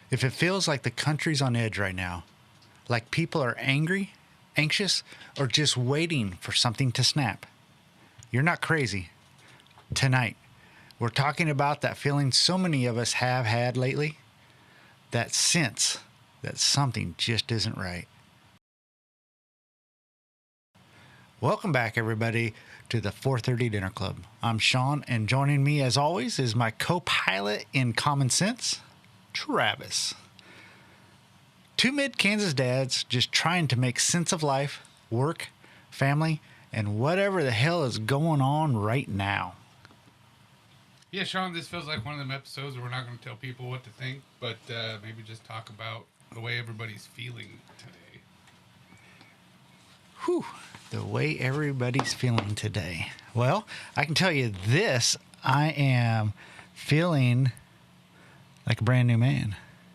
If it feels like the country's on edge right now, like people are angry, anxious, or just waiting for something to snap, you're not crazy. Tonight, we're talking about that feeling so many of us have had lately, that sense that something just isn't right. Welcome back, everybody, to the 4:30 Dinner Club. I'm Shawn, and joining me, as always, is my co-pilot in common sense, Travis. Two mid-Kansas dads just trying to make sense of life, work, family, and whatever the hell is going on right now. Yeah, Shawn, this feels like one of them episodes where we're not going to tell people what to think, but maybe just talk about the way everybody's feeling today. Whew, the way everybody's feeling today. Well, I can tell you this, I am feeling like a brand new man.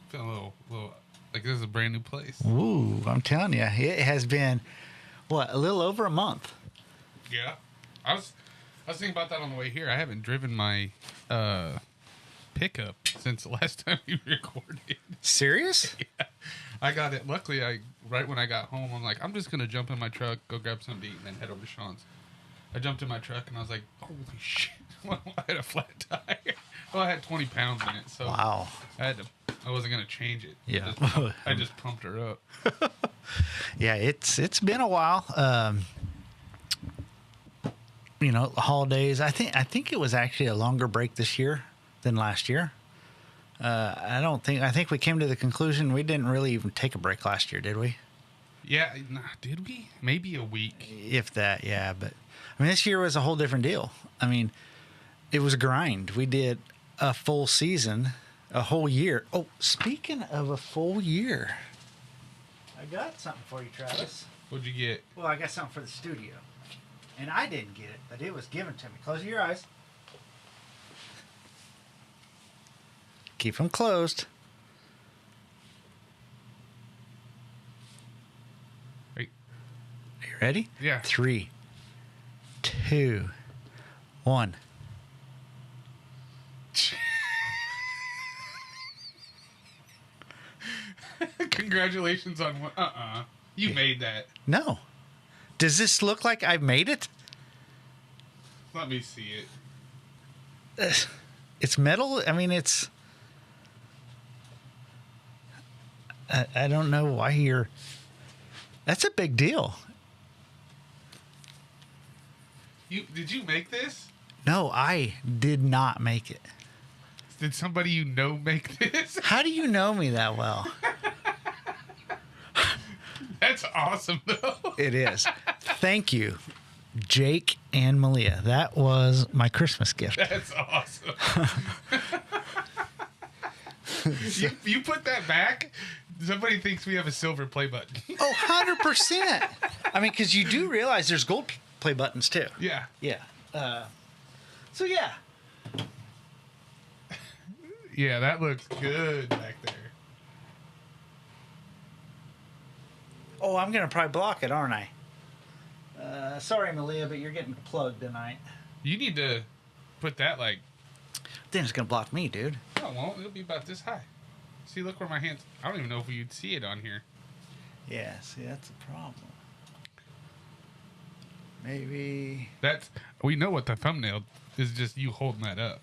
Feeling a little like this is a brand new place. Ooh, I'm telling you, it has been, a little over a month. Yeah. I was thinking about that on the way here. I haven't driven my pickup since the last time we recorded. Serious? Yeah. I got it. Luckily, right when I got home, I'm like, I'm just going to jump in my truck, go grab something to eat, and then head over to Shawn's. I jumped in my truck, and I was like, holy shit. Well, I had a flat tire. Well, I had 20 pounds in it, so Wow. I wasn't going to change it. Yeah. I just pumped her up. Yeah, it's been a while. Holidays. I think it was actually a longer break this year than last year. I think we came to the conclusion we didn't really even take a break last year, did we? Yeah, did we? Maybe a week. If that, yeah. But, I mean, this year was a whole different deal. I mean, it was a grind. We did a full season, a whole year. Oh, speaking of a full year, I got something for you, Travis. What'd you get? Well, I got something for the studio. And I didn't get it, but it was given to me. Close your eyes. Keep them closed. Right. Are you ready? Yeah. 3, 2, 1. Congratulations on what? You made that. No. Does this look like I made it? Let me see it. It's metal. I mean, it's... I don't know why you're... That's a big deal. Did you make this? No, I did not make it. Did somebody you know make this? How do you know me that well? That's awesome, though. It is. Thank you, Jake and Malia. That was my Christmas gift. That's awesome. you put that back, somebody thinks we have a silver play button. Oh, 100%. I mean, because you do realize there's gold play buttons, too. Yeah. Yeah. So, yeah. Yeah, that looks good back there. Oh, I'm going to probably block it, aren't I? Sorry, Malia, but you're getting plugged tonight. You need to put that like... Then it's going to block me, dude. No, it won't. It'll be about this high. See, look where my hands... I don't even know if you'd see it on here. Yeah, see, that's a problem. Maybe... We know what the thumbnail is, just you holding that up.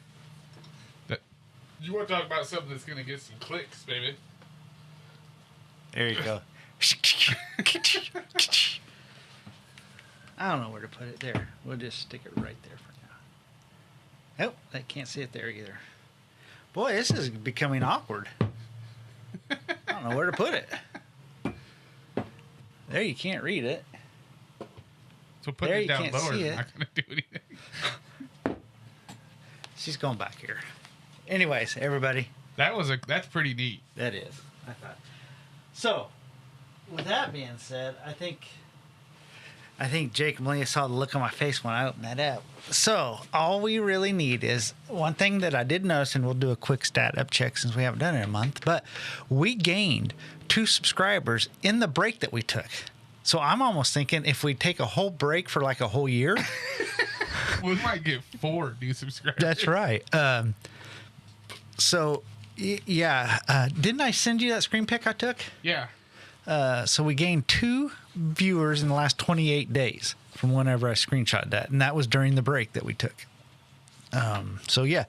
You want to talk about something that's going to get some clicks, baby. There you go. I don't know where to put it. There. We'll just stick it right there for now. Oh, I can't see it there either. Boy, this is becoming awkward. I don't know where to put it. There, you can't read it. So put There, it you down can't lower. see It's it. not going to do anything. She's going back here. Anyways, everybody. That's pretty neat. That is. I thought. So, with that being said, I think Jake and Malia saw the look on my face when I opened that up. So, all we really need is one thing that I did notice, and we'll do a quick stat up check since we haven't done it in a month, but we gained 2 subscribers in the break that we took. So, I'm almost thinking if we take a whole break for like a whole year. We might get 4 new subscribers. That's right. So, Yeah. Didn't I send you that screen pic I took? Yeah. So we gained 2 viewers in the last 28 days from whenever I screenshot that. And that was during the break that we took. So, yeah.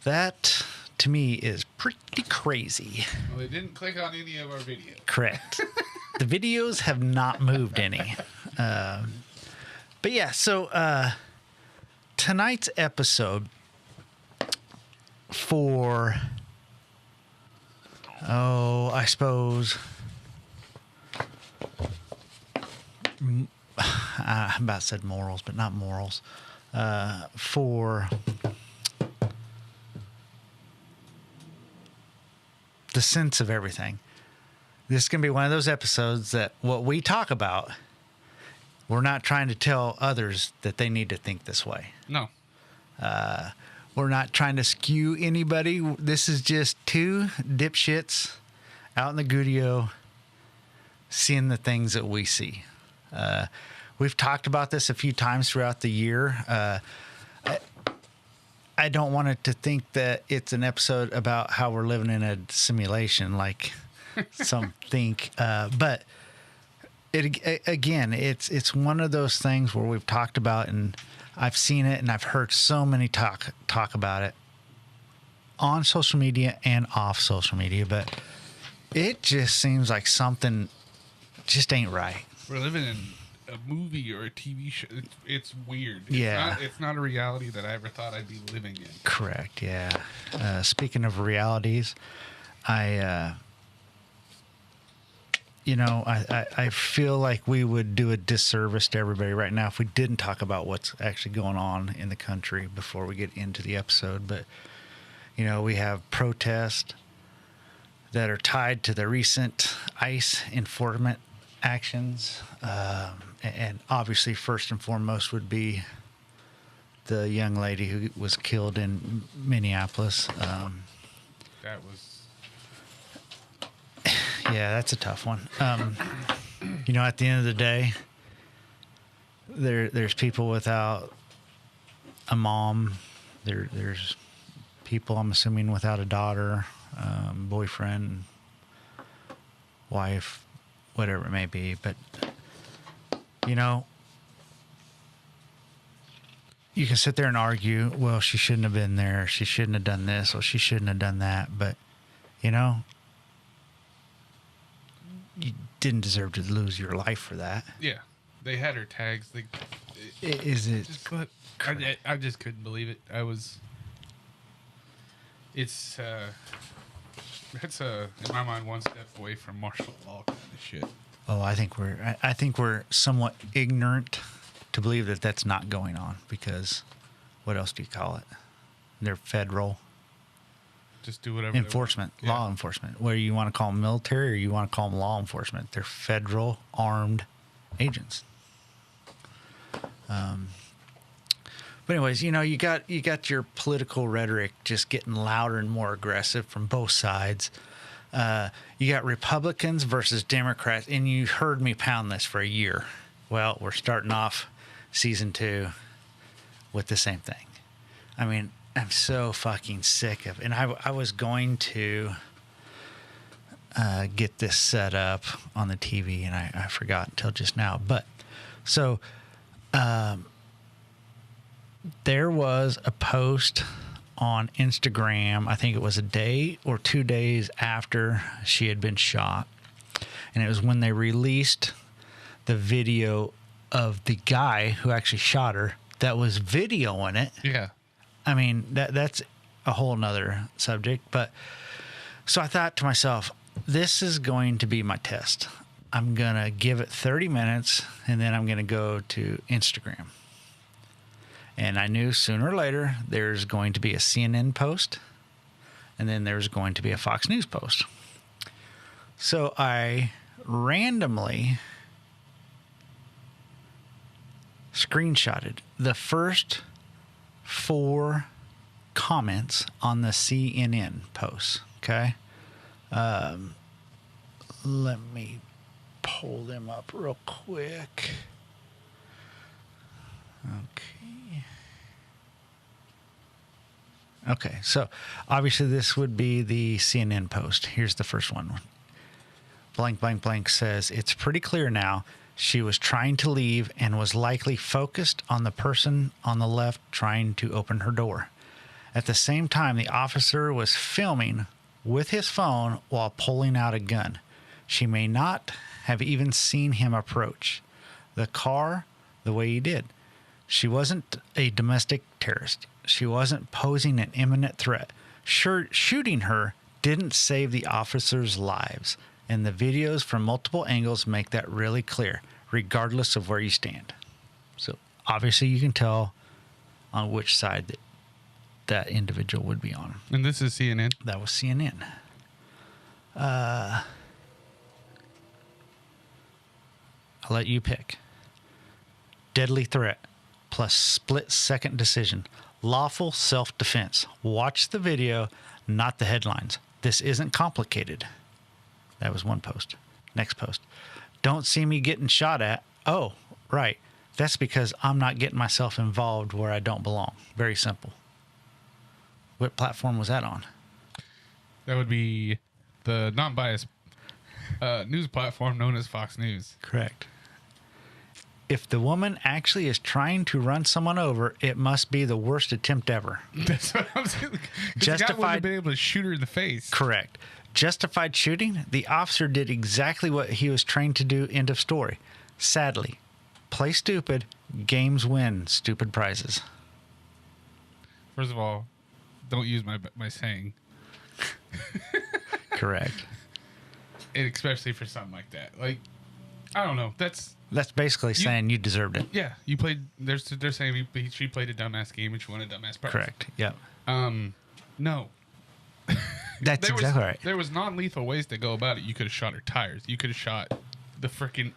That, to me, is pretty crazy. Well, they didn't click on any of our videos. Correct. The videos have not moved any. But, yeah, so tonight's episode for, I suppose, I about said morals, but not morals, for the sense of everything. This is going to be one of those episodes that what we talk about, we're not trying to tell others that they need to think this way. No. We're not trying to skew anybody. This is just 2 dipshits out in the Gudio seeing the things that we see. We've talked about this a few times throughout the year. I don't want it to think that it's an episode about how we're living in a simulation like some think. But again, it's one of those things where we've talked about, and I've seen it and I've heard so many talk about it on social media and off social media, but it just seems like something just ain't right. We're living in a movie or a TV show. It's weird. It's not a reality that I ever thought I'd be living in. Correct. Yeah. Speaking of realities, I feel like we would do a disservice to everybody right now if we didn't talk about what's actually going on in the country before we get into the episode. But, we have protests that are tied to the recent ICE enforcement actions. And obviously, first and foremost would be the young lady who was killed in Minneapolis. That was... Yeah, that's a tough one. At the end of the day, there's people without a mom. There's people, I'm assuming, without a daughter, boyfriend, wife, whatever it may be. But, you can sit there and argue, well, she shouldn't have been there. She shouldn't have done this, or she shouldn't have done that. But, you didn't deserve to lose your life for that. Yeah. They had her tags. Is it? I just couldn't believe it. That's in my mind, one step away from martial law kind of shit. Oh, I think we're somewhat ignorant to believe that that's not going on, because what else do you call it? They're federal. Just do whatever. Enforcement, law enforcement. Whether you want to call them military or you want to call them law enforcement, they're federal armed agents. But anyways, you got your political rhetoric just getting louder and more aggressive from both sides. You got Republicans versus Democrats, and you heard me pound this for a year. Well, we're starting off season 2 with the same thing. I mean, I'm so fucking sick of it. And I was going to get this set up on the TV, and I forgot until just now. But so there was a post on Instagram, I think it was a day or 2 days after she had been shot. And it was when they released the video of the guy who actually shot her that was videoing it. Yeah. I mean, that's a whole nother subject. But so I thought to myself, this is going to be my test. I'm going to give it 30 minutes, and then I'm going to go to Instagram. And I knew sooner or later there's going to be a CNN post, and then there's going to be a Fox News post. So I randomly screenshotted the first 4 comments on the CNN post. Okay. Let me pull them up real quick. Okay. Okay, so obviously this would be the CNN post. Here's the first one. Blank, blank, blank says, it's pretty clear now she was trying to leave and was likely focused on the person on the left trying to open her door. At the same time, the officer was filming with his phone while pulling out a gun. She may not have even seen him approach the car the way he did. She wasn't a domestic terrorist. She wasn't posing an imminent threat. Sure, shooting her didn't save the officers' lives, and the videos from multiple angles make that really clear, regardless of where you stand. So obviously you can tell on which side that individual would be on. And this is CNN? That was CNN. I'll let you pick. Deadly threat plus split-second decision. Lawful self-defense. Watch the video, not the headlines. This isn't complicated. That was one post. Next post. Don't see me getting shot at. Oh, right. That's because I'm not getting myself involved where I don't belong. Very simple. What platform was that on? That would be the non-biased news platform known as Fox News. Correct. If the woman actually is trying to run someone over, it must be the worst attempt ever. That's what I'm saying. The guy wouldn't have been able to shoot her in the face. Correct. Justified shooting? The officer did exactly what he was trained to do. End of story. Sadly, play stupid, games win stupid prizes. First of all, don't use my saying. Correct. And especially for something like that. Like, I don't know. That's basically saying you deserved it. Yeah, you played. They're saying she played a dumbass game and she won a dumbass prize. Correct. Yep. No. That's exactly right. There was non-lethal ways to go about it. You could have shot her tires. You could have shot the freaking.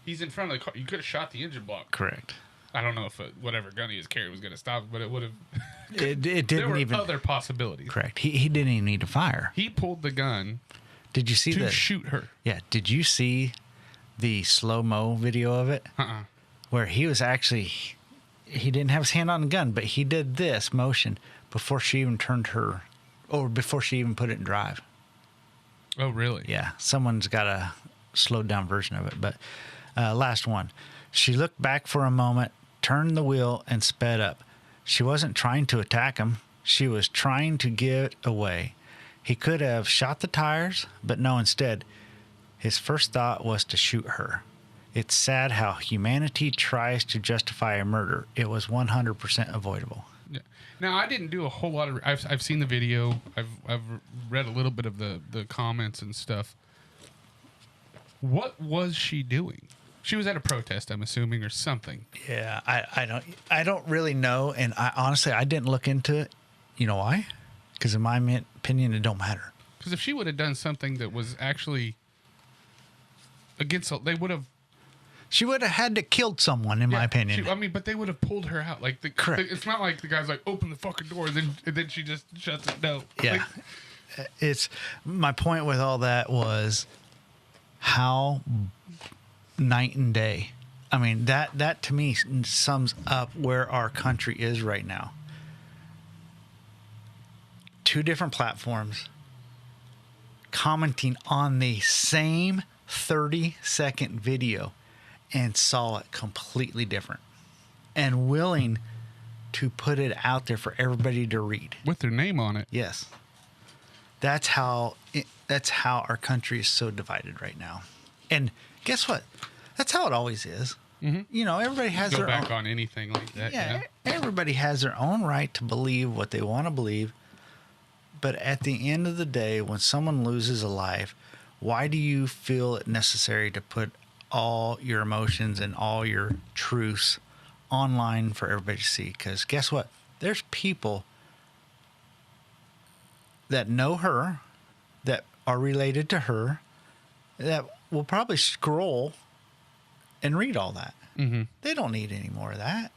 He's in front of the car. You could have shot the engine block. Correct. I don't know if whatever gun he was carrying was going to stop, but it would have. It didn't there were even other possibilities. Correct. He didn't even need to fire. He pulled the gun. Did you see to shoot her? Yeah. Did you see the slow-mo video of it? Where he was actually, he didn't have his hand on the gun, but he did this motion before she even turned her, or before she even put it in drive. Oh, really? Yeah. Someone's got a slowed down version of it. But last one. She looked back for a moment, turned the wheel, and sped up. She wasn't trying to attack him. She was trying to get away. He could have shot the tires, but no, instead, his first thought was to shoot her. It's sad how humanity tries to justify a murder. It was 100% avoidable. Yeah. Now, I didn't do a whole lot of. I've seen the video. I've read a little bit of the comments and stuff. What was she doing? She was at a protest, I'm assuming, or something. Yeah, I don't really know, and I honestly didn't look into it. You know why? Because in my opinion, it don't matter. Because if she would have done something that was actually against, they would have. She would have had to killed someone, in my opinion. But they would have pulled her out. Like Correct. It's not like the guy's like, open the fucking door, and then she just shuts it. No. Yeah. It's my point with all that was how night and day. I mean, that to me sums up where our country is right now. Two different platforms commenting on the same 30-second video and saw it completely different and willing to put it out there for everybody to read with their name on it. Yes. That's how our country is so divided right now. And guess what? That's how it always is. Mm-hmm. You know, everybody has their back on anything like that. Yeah, everybody has their own right to believe what they want to believe. But at the end of the day, when someone loses a life, why do you feel it necessary to put all your emotions and all your truths online for everybody to see? Because guess what? There's people that know her, that are related to her, that will probably scroll and read all that. Mm-hmm. They don't need any more of that.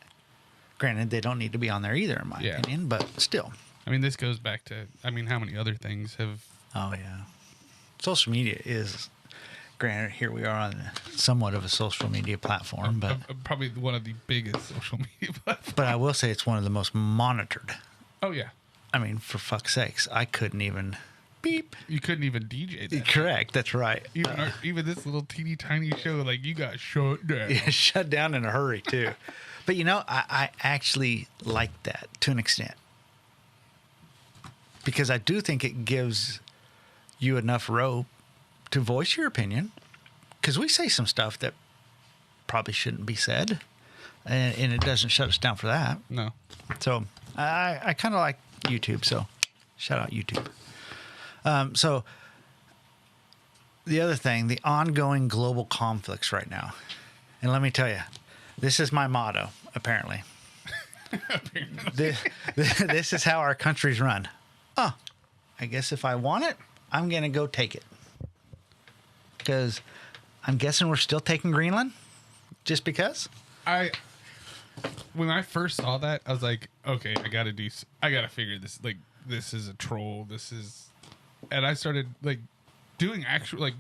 Granted, they don't need to be on there either, in my opinion, but still. I mean, this goes back to, how many other things have... Oh, yeah. Social media is, granted, here we are on somewhat of a social media platform, but... probably one of the biggest social media platforms. But I will say it's one of the most monitored. Oh, yeah. I mean, for fuck's sakes, I couldn't even beep. You couldn't even DJ that. Correct. That's right. Even this little teeny tiny show, like, you got shut down. Yeah, shut down in a hurry too. But I actually like that to an extent, because I do think it gives you enough rope to voice your opinion, because we say some stuff that probably shouldn't be said, and it doesn't shut us down for that. No. So I kind of like YouTube. So shout out YouTube. So the other thing, the ongoing global conflicts right now. And let me tell you, this is my motto, apparently. This is how our country's run. Oh, I guess if I want it, I'm going to go take it. Because I'm guessing we're still taking Greenland just because? When I first saw that, I was like, okay, I got to figure this. Like, this is a troll. And I started, like, doing actual, like,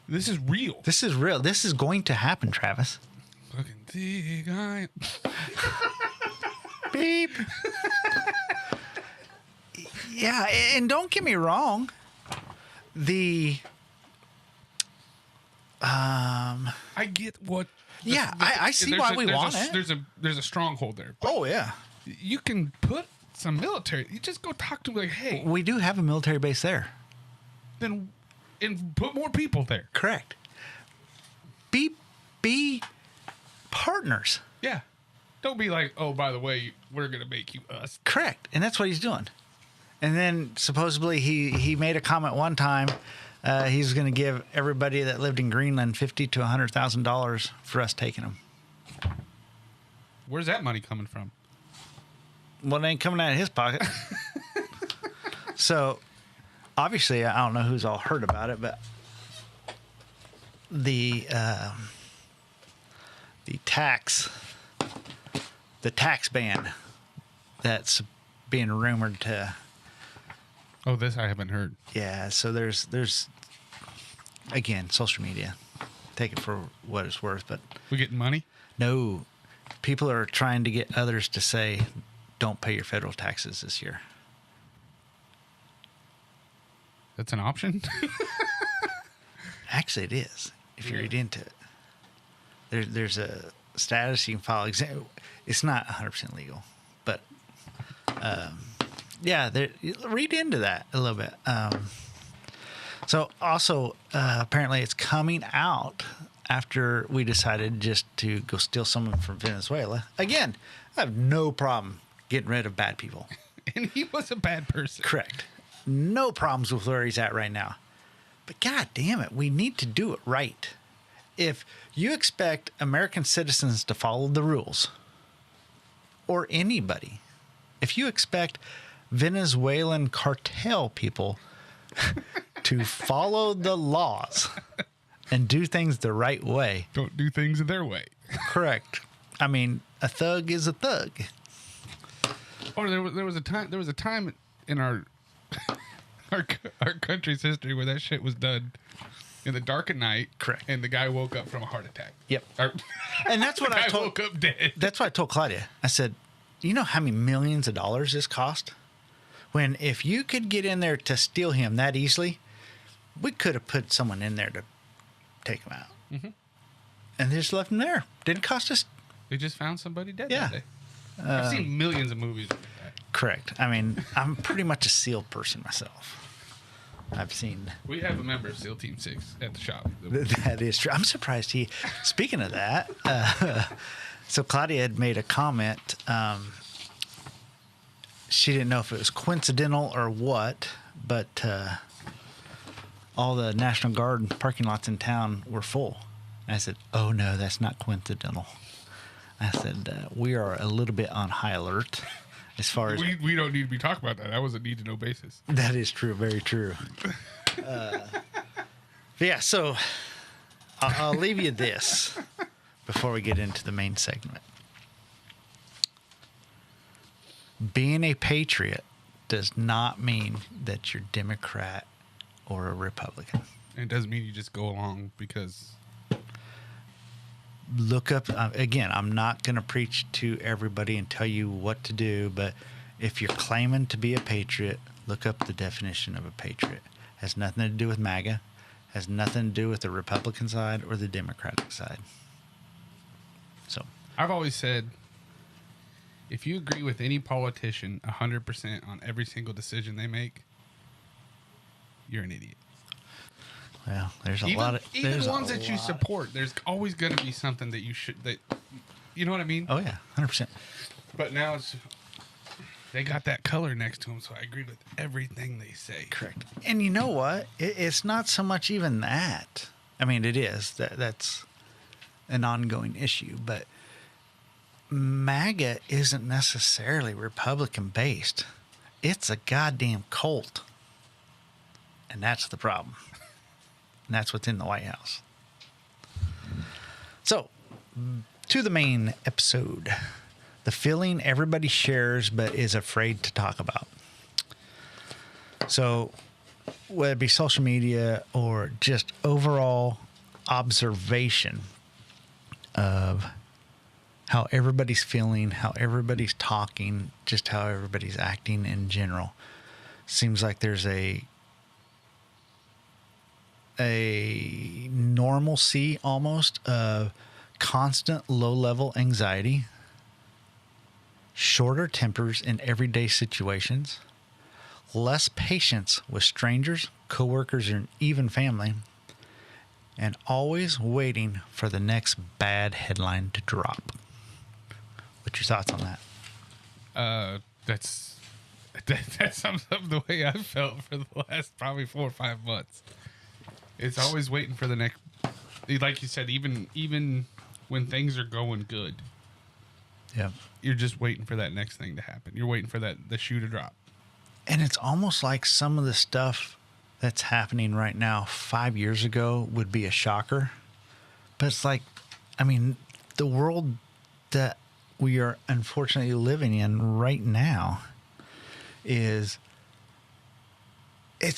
this is real. This is real. This is going to happen, Travis. Fucking the guy. Beep. Yeah, and don't get me wrong. I get what. Yeah, I see why we want it. There's a stronghold there. Oh, yeah. You can put some military. You just go talk to them, like, hey. We do have a military base there. Then and put more people there. Correct. Be partners. Yeah. Don't be like, oh, by the way, we're going to make you us. Correct. And that's what he's doing. And then supposedly he made a comment one time. He's going to give everybody that lived in Greenland $50,000 to $100,000 for us taking them. Where's that money coming from? Well, it ain't coming out of his pocket. So, obviously, I don't know who's all heard about it, but the tax ban that's being rumored to. Oh, this I haven't heard. Yeah, so there's again, social media. Take it for what it's worth, but we getting money? No, people are trying to get others to say, "Don't pay your federal taxes this year." That's an option. Actually, it is. If you read into it, there's a status you can file. It's not 100% legal, but yeah, read into that a little bit. So also, apparently, it's coming out after we decided just to go steal someone from Venezuela. Again, I have no problem getting rid of bad people. And he was a bad person. Correct. No problems with where he's at right now. But God damn it, we need to do it right. If you expect American citizens to follow the rules, or anybody, if you expect Venezuelan cartel people to follow the laws and do things the right way. Don't do things their way. Correct. I mean, a thug is a thug. Or there was a time in our country's history where that shit was done in the dark of night. Correct. And the guy woke up from a heart attack. Yep. And that's what I told. Woke up dead. That's what I told Claudia. I said, "You know how many millions of dollars this cost? When if you could get in there to steal him that easily, we could have put someone in there to take him out, and they just left him there. Didn't cost us." They just found somebody dead Yeah. that day. I've seen millions of movies like that. Correct. I mean, I'm pretty much a SEAL person myself. I've seen. We have a member of SEAL Team 6 at the shop. That is true. I'm surprised speaking of that, so Claudia had made a comment. She didn't know if it was coincidental or what, but all the National Guard parking lots in town were full. And I said, "Oh, no, that's not coincidental." I said, "We are a little bit on high alert as far as..." We don't need to be talking about that. That was a need-to-know basis. That is true. Very true. Yeah, so I'll leave you this before we get into the main segment. Being a patriot does not mean that you're Democrat or a Republican. And it doesn't mean you just go along because... Look up, again, I'm not going to preach to everybody and tell you what to do, but If you're claiming to be a patriot, look up the definition of a patriot. Has nothing to do with MAGA. Has nothing to do with the Republican side or the Democratic side. So I've always said, if you agree with any politician 100% on every single decision they make, you're an idiot. Well, there's a Even, lot of even the ones that you support. There's always going to be something that you know what I mean? Oh yeah, 100%. But now they got that color next to them, so I agree with everything they say. Correct. And you know what? It's not so much even that. I mean, it is. That's an ongoing issue. But MAGA isn't necessarily Republican-based. It's a goddamn cult. And that's the problem. And that's what's in the White House. So, to the main episode. The feeling everybody shares but is afraid to talk about. So, whether it be social media or just overall observation of how everybody's feeling, how everybody's talking, just how everybody's acting in general, seems like there's a normalcy almost of constant low-level anxiety, shorter tempers in everyday situations, less patience with strangers, coworkers, and even family, and always waiting for the next bad headline to drop. What's your thoughts on that? That sums up the way I've felt for the last probably 4 or 5 months. It's always waiting for the next, like you said, even when things are going good. Yeah. You're just waiting for that next thing to happen. You're waiting for the shoe to drop. And it's almost like some of the stuff that's happening right now 5 years ago would be a shocker. But it's like, I mean, the world that we are unfortunately living in right now it's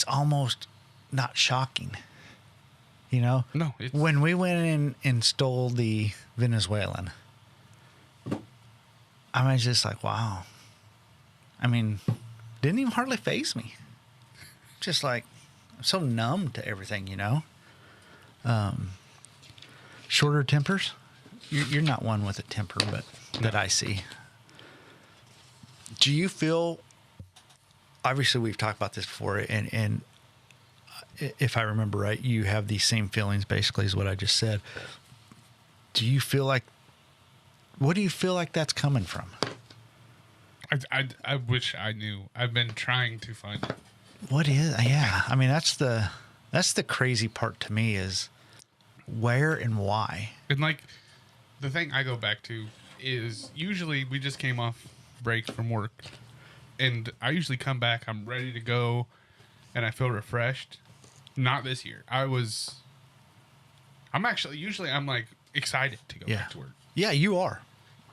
almost not shocking. You know? No. When we went in and stole the Venezuelan, I was just like, wow. I mean, didn't even hardly faze me. Just like, I'm so numb to everything, you know? Shorter tempers. You're not one with a temper, but that I see. Do you feel, obviously we've talked about this before, and if I remember right, you have these same feelings basically as what I just said. Do you feel like, what do you feel like that's coming from? I wish I knew. I've been trying to find it. What is, yeah. I mean, that's the crazy part to me is where and why. And like, the thing I go back to is usually we just came off break from work, and I usually come back, I'm ready to go, and I feel refreshed. Not this year. I'm like excited to go back to work. Yeah, you are.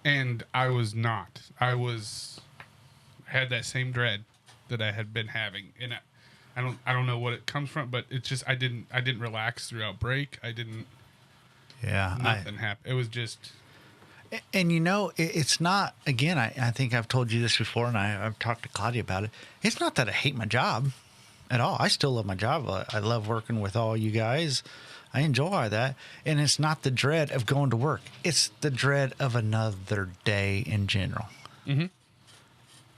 And I was not. Had that same dread that I had been having, and I don't know what it comes from, but it's just I didn't relax throughout break. I didn't. Yeah, nothing happened. It was just. And you know, it's not. Again, I think I've told you this before, and I've talked to Claudia about it. It's not that I hate my job at all. I still love my job. I love working with all you guys. I enjoy that. And it's not the dread of going to work. It's the dread of another day in general. Mm-hmm.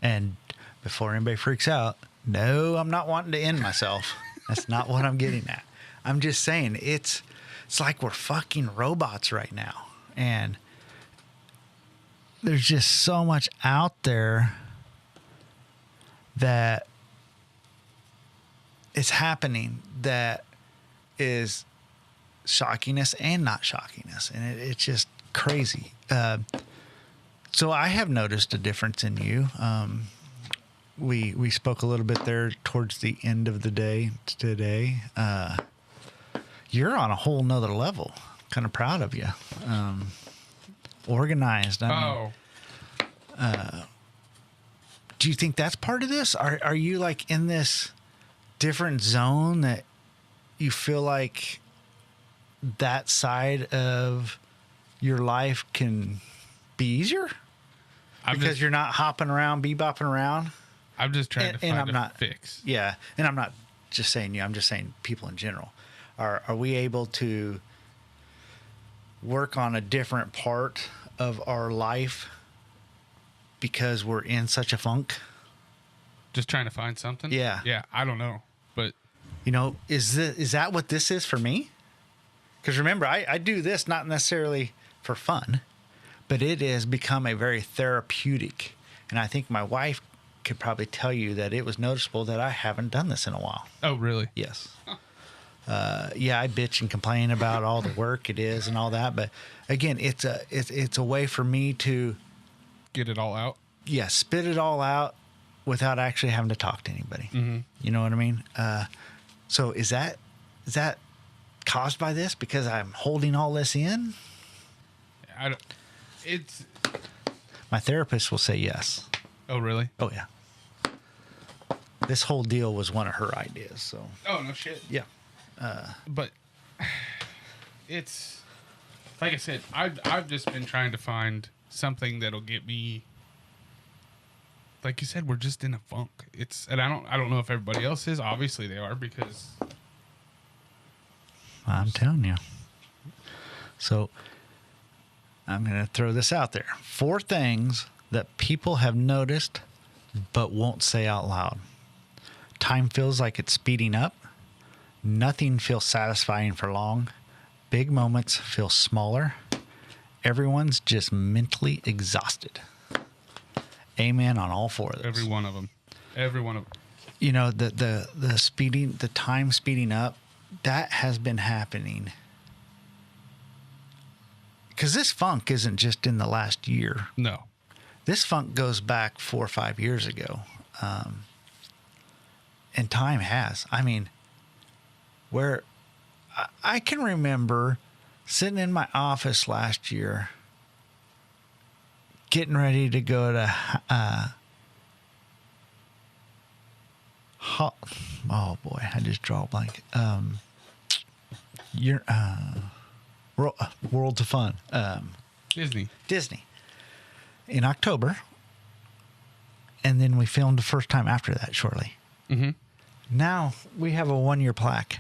And before anybody freaks out, no, I'm not wanting to end myself. That's not what I'm getting at. I'm just saying it's like we're fucking robots right now. And there's just so much out there that is happening that is shocking us and not shocking us. And it's just crazy. So I have noticed a difference in you. We spoke a little bit there towards the end of the day today. You're on a whole nother level. Kind of proud of you. Organized. I mean, do you think that's part of this? Are you like in this different zone that you feel like that side of your life can be easier? because you're not hopping around, bebopping around. I'm just trying to find a fix. Yeah, and I'm not just saying you. I'm just saying people in general. Are we able to work on a different part of our life because we're in such a funk? Just trying to find something? Yeah. Yeah, I don't know. But, is that what this is for me? Because remember, I do this not necessarily for fun, but it has become a very therapeutic. And I think my wife could probably tell you that it was noticeable that I haven't done this in a while. Oh, really? Yes. Yeah, I bitch and complain about all the work it is and all that, but again, it's a way for me to get it all out. Yeah, spit it all out without actually having to talk to anybody. Mm-hmm. You know what I mean? So is that caused by this because I'm holding all this in? My therapist will say yes. Oh, really? Oh, yeah. This whole deal was one of her ideas. So. Oh, no shit. Yeah. But it's like I said, I've just been trying to find something that'll get me. Like you said, we're just in a funk. And I don't know if everybody else is. Obviously, they are because I'm telling you. So I'm going to throw this out there. 4 things that people have noticed but won't say out loud. Time feels like it's speeding up. Nothing feels satisfying for long. Big moments feel smaller. Everyone's just mentally exhausted. Amen on all 4 of those. Every one of them. The time speeding up, that has been happening. Because this funk isn't just in the last year. No. This funk goes back 4 or 5 years ago. And time has. I mean, where I can remember sitting in my office last year, getting ready to go to oh boy, I just draw a blank. Worlds of Fun. Disney. In October. And then we filmed the first time after that shortly. Mm-hmm. Now we have a 1-year plaque.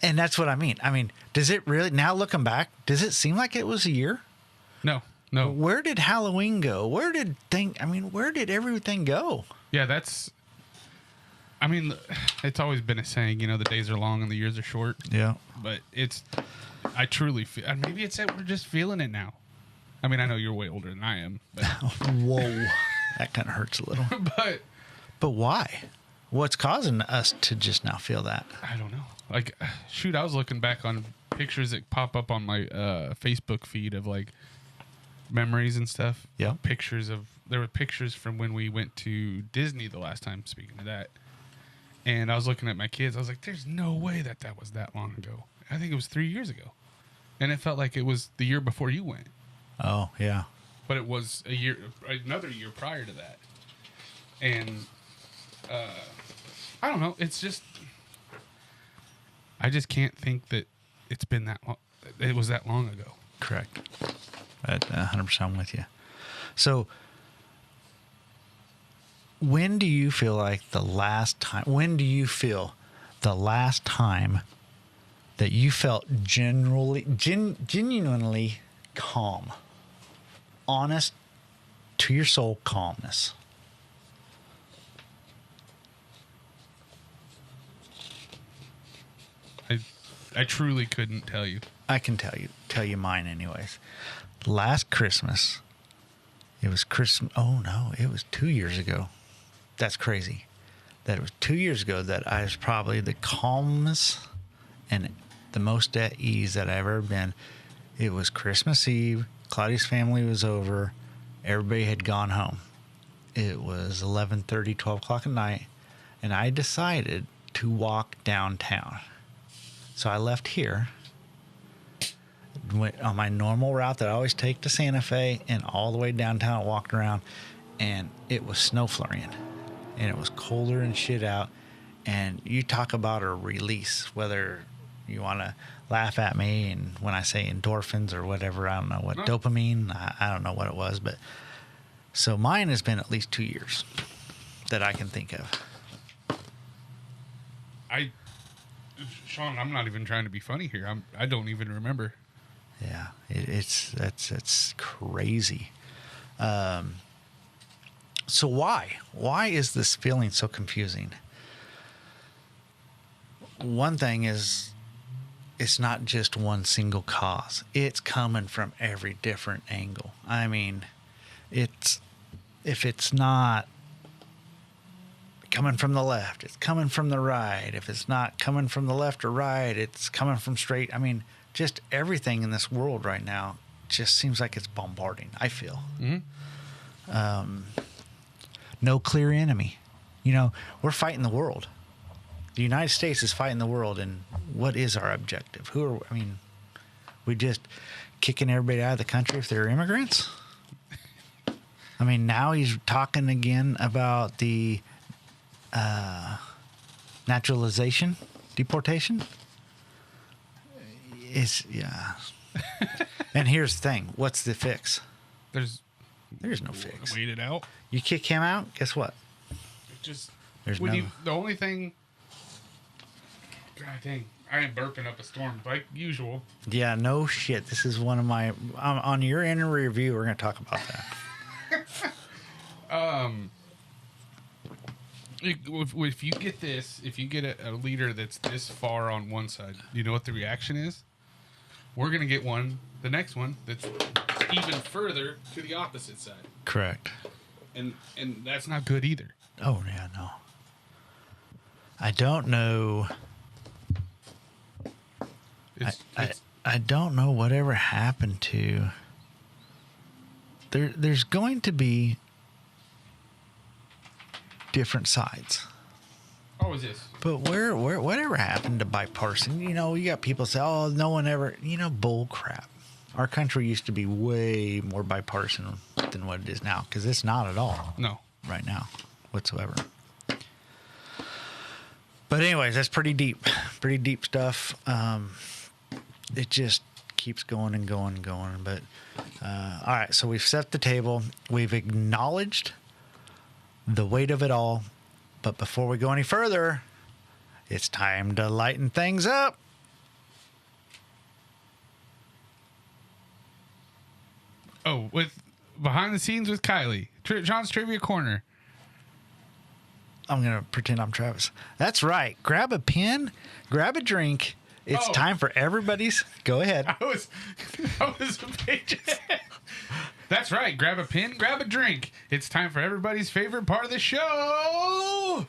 And that's what I mean. I mean, does it really, now looking back, does it seem like it was a year? No. Where did Halloween go? Where did everything go? Yeah, it's always been a saying, the days are long and the years are short. Yeah. But I truly feel, and maybe it's that we're just feeling it now. I mean, I know you're way older than I am. But. Whoa. That kind of hurts a little. But why? What's causing us to just now feel that? I don't know. Like, shoot, I was looking back on pictures that pop up on my Facebook feed of like memories and stuff. Yeah. There were pictures from when we went to Disney the last time, speaking of that. And I was looking at my kids. I was like, there's no way that was that long ago. I think it was 3 years ago. And it felt like it was the year before you went. Oh, yeah. But it was another year prior to that. And I don't know. It's just, I just can't think that it's been that long. It was that long ago. Correct. 100% with you. So, when do you feel the last time that you felt genuinely calm, honest to your soul calmness? I truly couldn't tell you. I can tell you mine anyways. Last Christmas, it was Christmas. Oh no, it was 2 years ago. That's crazy. That it was 2 years ago that I was probably the calmest and the most at ease that I've ever been. It was Christmas Eve. Claudia's family was over. Everybody had gone home. It was 11:30, 12 o'clock at night, and I decided to walk downtown. So I left here, went on my normal route that I always take to Santa Fe, and all the way downtown, walked around, and it was snow flurrying, and it was colder and shit out. And you talk about a release, whether you want to laugh at me. And when I say endorphins or whatever, I don't know what, No. dopamine, I don't know what it was. But so mine has been at least 2 years that I can think of. Shawn, I'm not even trying to be funny here. I don't even remember. Yeah, it's crazy. So why is this feeling so confusing? One thing is, it's not just one single cause. It's coming from every different angle. I mean, if it's not coming from the left, it's coming from the right. If it's not coming from the left or right, it's coming from straight. I mean, just everything in this world right now just seems like it's bombarding, I feel. Mm-hmm. No clear enemy. You know, we're fighting the world. The United States is fighting the world, and what is our objective? We just kicking everybody out of the country if they're immigrants? I mean, now he's talking again about the naturalization, deportation. Yeah. And here's the thing. What's the fix? There's no fix. Wait it out. You kick him out, guess what? There's no... The only thing... God dang. I am burping up a storm like usual. Yeah, no shit. This is one of my... on your end review, we're going to talk about that. If you get this, if you get a leader that's this far on one side, you know what the reaction is? We're going to get the next one that's even further to the opposite side. Correct. And that's not good either. Oh, yeah, no. I don't know. I don't know whatever happened to... There's going to be different sides. Oh, is this? But whatever happened to bipartisan? You know, you got people say, oh, no one ever... You know, bull crap. Our country used to be way more bipartisan than what it is now, because it's not at all. No. Right now, whatsoever. But anyways, that's pretty deep stuff. It just keeps going and going and going. But all right, so we've set the table. We've acknowledged the weight of it all. But before we go any further, it's time to lighten things up. Oh, with behind the scenes with Kylie, John's Trivia Corner. I'm going to pretend I'm Travis. That's right. Grab a pen, grab a drink. It's time for everybody's... Go ahead. I was a page ahead. That's right. Grab a pen, grab a drink. It's time for everybody's favorite part of the show.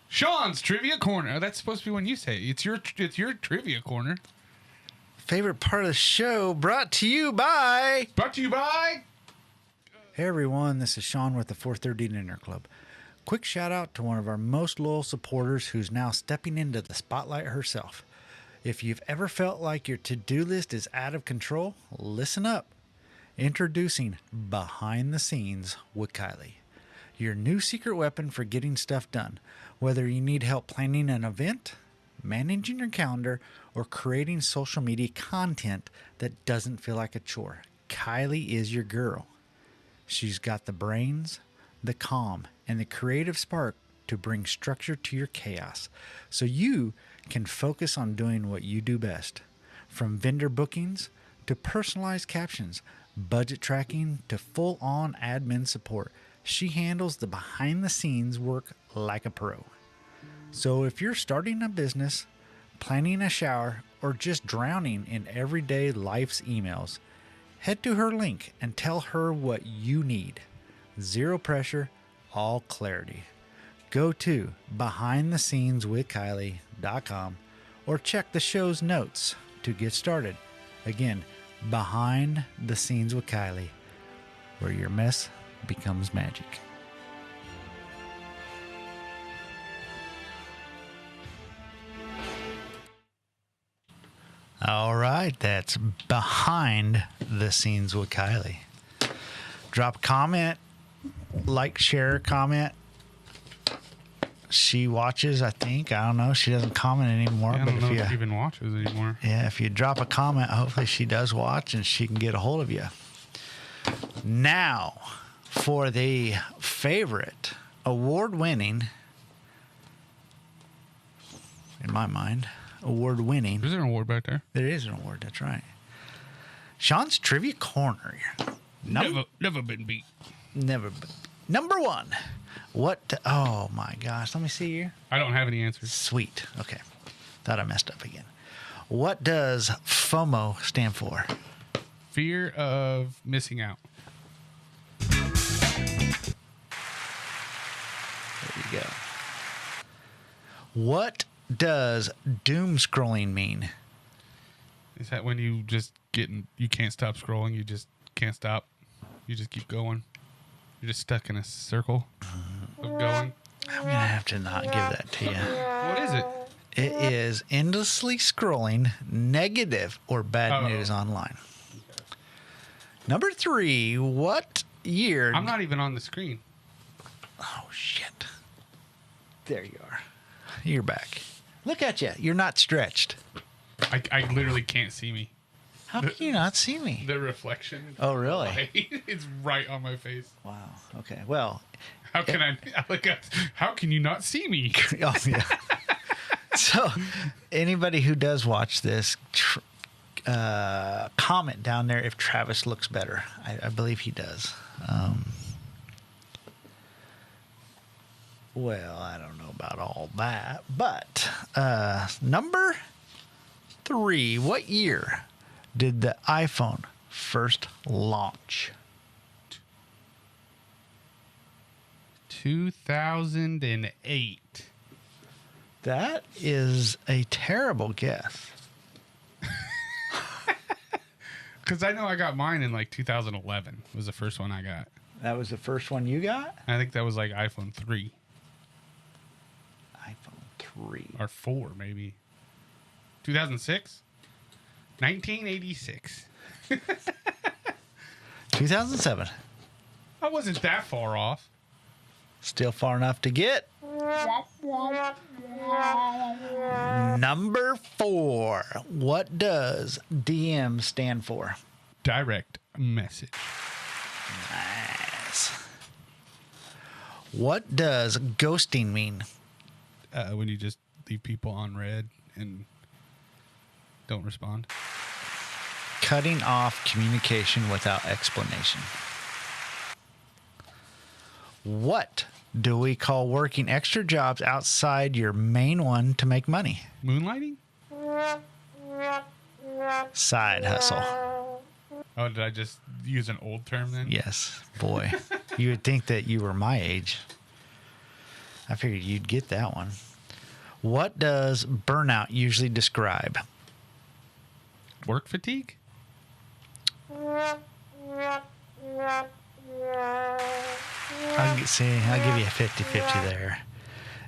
Shawn's Trivia Corner. Oh, that's supposed to be when you say it. It's your Trivia Corner. Favorite part of the show brought to you by... Hey, everyone. This is Shawn with the 430 Dinner Club. Quick shout out to one of our most loyal supporters who's now stepping into the spotlight herself. If you've ever felt like your to-do list is out of control, listen up. Introducing Behind the Scenes with Kylie, your new secret weapon for getting stuff done. Whether you need help planning an event, managing your calendar, or creating social media content that doesn't feel like a chore, Kylie is your girl. She's got the brains, the calm, and the creative spark to bring structure to your chaos so you can focus on doing what you do best. From vendor bookings to personalized captions, budget tracking to full-on admin support, she handles the behind-the-scenes work like a pro. So if you're starting a business, planning a shower, or just drowning in everyday life's emails, head to her link and tell her what you need. Zero pressure, all clarity. Go to behindthesceneswithkylie.com or check the show's notes to get started. Again, Behind the Scenes with Kylie, where your mess becomes magic. All right, that's Behind the Scenes with Kylie. Drop a comment, like, share, comment. She watches, I think. I don't know. She doesn't comment anymore. I but don't know if if you she even watches anymore. if you drop a comment, hopefully she does watch and she can get a hold of you. Now, for the favorite award-winning, in my mind, award-winning. Is there an award back there? There is an award. That's right. Sean's Trivia Corner. Never been beat. Never. Number one. What? Oh my gosh. Let me see here. I don't have any answers. Sweet. Okay. Thought I messed up again. What does FOMO stand for? Fear of missing out. There you go. What does doom scrolling mean? Is that when you can't stop scrolling? You just can't stop. You just keep going. You're just stuck in a circle of going. I'm going to have to not give that to you. What is it? It is endlessly scrolling negative or bad news online. Number 3, what year? I'm not even on the screen. Oh, shit. There you are. You're back. Look at you. You're not stretched. I literally can't see me. How can you not see me? The reflection. Oh, really? It's right on my face. Wow. Okay. Well. How can I look up? How can you not see me? Oh, yeah. So, anybody who does watch this, comment down there if Travis looks better. I believe he does. Well, I don't know about all that, but number 3, what year did the iPhone first launch? 2008. That is a terrible guess. Because I know I got mine in like 2011 was the first one I got. That was the first one you got? I think that was like iPhone 3. iPhone 3. Or 4, maybe. 2006? 1986. 2007. I wasn't that far off. Still far enough to get. Number 4. What does DM stand for? Direct message. Nice. What does ghosting mean? When you just leave people on red and don't respond. Cutting off communication without explanation. What do we call working extra jobs outside your main one to make money? Moonlighting? Side hustle. Oh, did I just use an old term then? Yes, boy. You would think that you were my age. I figured you'd get that one. What does burnout usually describe? Work fatigue? I'll give you a 50-50 there.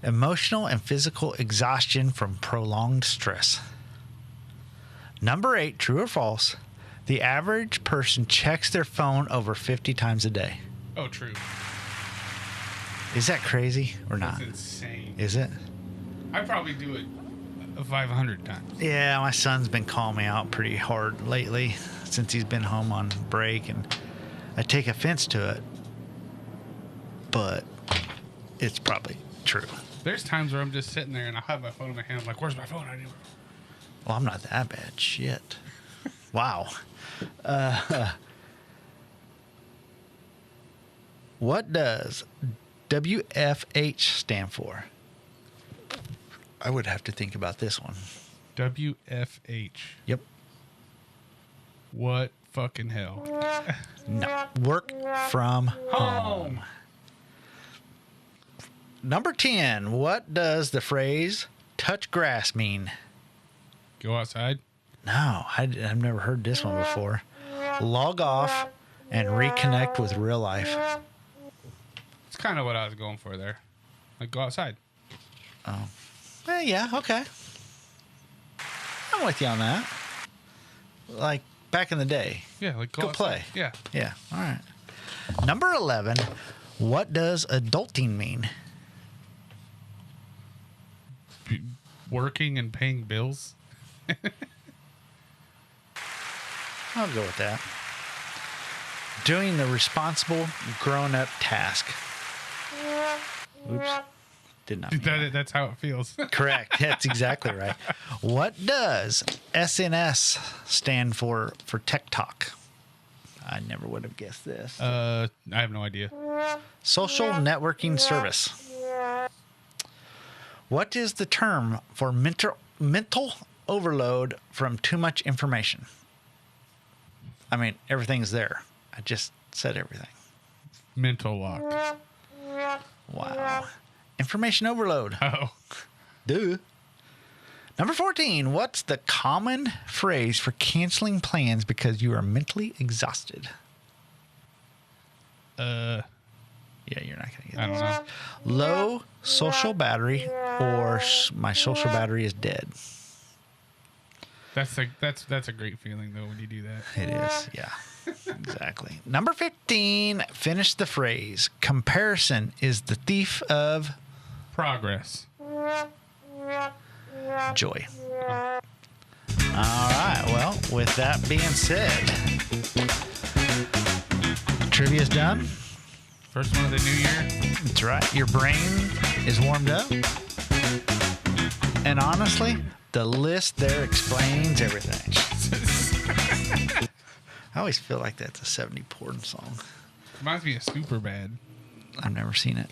Emotional and physical exhaustion from prolonged stress. Number 8, true or false? The average person checks their phone over 50 times a day. Oh, true. Is that crazy or not? That's insane. Is it? I probably do it 500 times. Yeah, my son's been calling me out pretty hard lately since he's been home on break, and I take offense to it, but it's probably true. There's times where I'm just sitting there and I'll have my phone in my hand. I'm like, where's my phone? I need my phone. Well, I'm not that bad. Shit. Wow. What does WFH stand for? I would have to think about this one. WFH. Yep. What fucking hell? No. Work from home. Number 10. What does the phrase touch grass mean? Go outside? No, I've never heard this one before. Log off and reconnect with real life. It's kind of what I was going for there. Like, go outside. Oh. Yeah, okay. I'm with you on that. Like back in the day. Yeah, like go play. Yeah. Yeah, all right. Number 11. What does adulting mean? working and paying bills. I'll go with that. Doing the responsible grown-up task. Oops. Did not mean that. That's how it feels. Correct. That's exactly right. What does SNS stand for Tech Talk? I never would have guessed this. I have no idea. Social networking service. What is the term for mental overload from too much information? I mean, everything's there. I just said everything. Mental lock. Wow. Information overload. Oh. Duh. Number 14. What's the common phrase for canceling plans because you are mentally exhausted? Yeah, you're not going to get I don't know. Low social battery or my social battery is dead. That's a great feeling though when you do that. It is, yeah. Exactly. Number 15. Finish the phrase. Comparison is the thief of Progress. joy. All right. Well, with that being said, trivia's done. First one of the new year. That's right. Your brain is warmed up. And honestly, the list there explains everything. I always feel like that's a 70 porn song. Reminds me of Superbad. I've never seen it.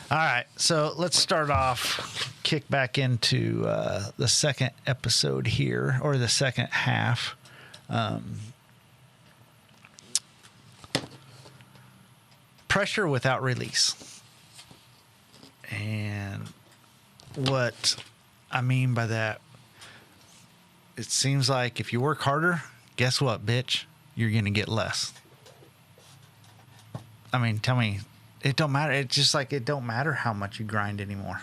All right, so let's start off, kick back into the second episode here, or the second half. Pressure without release. And what I mean by that, it seems like if you work harder, guess what, bitch? You're going to get less. I mean, tell me, it don't matter. It's just like it don't matter how much you grind anymore.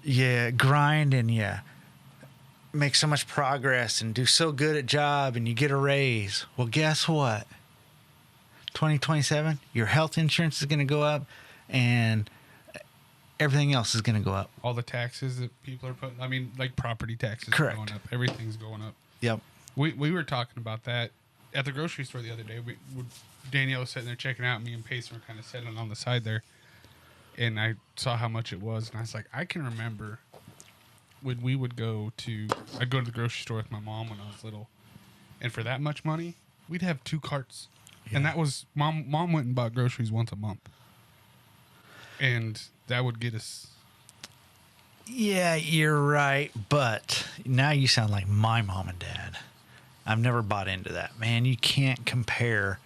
Yeah, grind and make so much progress and do so good at job and you get a raise. Well, guess what? 2027, your health insurance is going to go up and everything else is going to go up. All the taxes that people are putting, I mean, like property taxes Correct. are going up. Everything's going up. Yep. We were talking about that at the grocery store the other day. Danielle was sitting there checking out. Me and Payson were kind of sitting on the side there. And I saw how much it was. And I was like, I can remember when we would I'd go to the grocery store with my mom when I was little. And for that much money, we'd have 2 carts. Yeah. And that was, mom went and bought groceries once a month. And that would get us. Yeah, you're right. But now you sound like my mom and dad. I've never bought into that. Man, you can't compare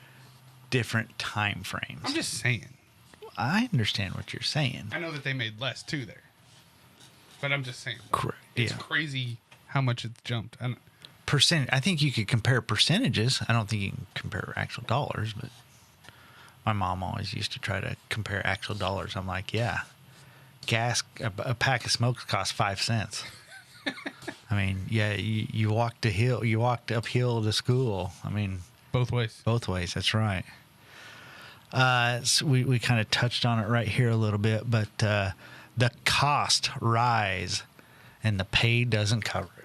different time frames. I'm just saying. I understand what you're saying. I know that they made less too there. But I'm just saying. Correct. It's crazy how much it's jumped. Percentage. I think you could compare percentages. I don't think you can compare actual dollars, but my mom always used to try to compare actual dollars. I'm like, yeah, gas, a pack of smokes costs 5 cents. I mean, yeah, you walked uphill to school. I mean, both ways. Both ways. That's right. So we kind of touched on it right here a little bit, but the cost rise and the pay doesn't cover it.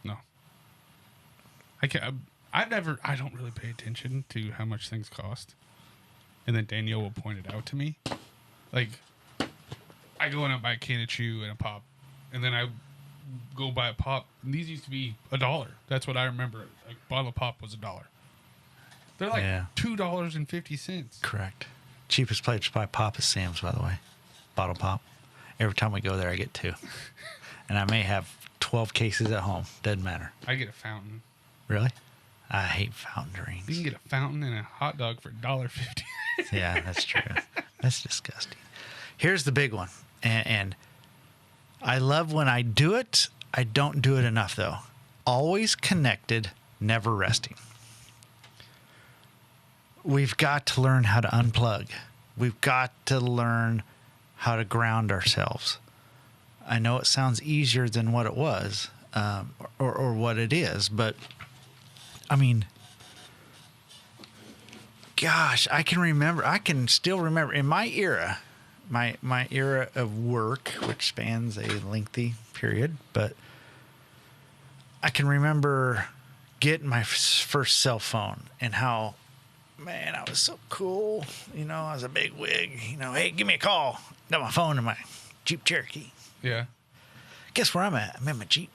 No. I don't really pay attention to how much things cost. And then Danielle will point it out to me. Like, I go in and buy a can of chew and a pop. And then I go buy a pop. And these used to be $1. That's what I remember. A bottle of pop was $1. They're like $2.50. Correct. Cheapest place to buy pop is Sam's, by the way. Bottle pop. Every time we go there, I get 2. And I may have 12 cases at home. Doesn't matter. I get a fountain. Really? I hate fountain drinks. You can get a fountain and a hot dog for $1.50. Yeah, that's true. That's disgusting. Here's the big one. And I love when I do it. I don't do it enough, though. Always connected, never resting. We've got to learn how to unplug. We've got to learn how to ground ourselves. I know it sounds easier than what it was, or what it is, but I mean, gosh, I can still remember in my era my era of work, which spans a lengthy period, but I can remember getting my first cell phone and how, man, I was so cool. You know, I was a big wig. You know, hey, give me a call. Got my phone in my Jeep Cherokee. Yeah. Guess where I'm at? I'm in my Jeep.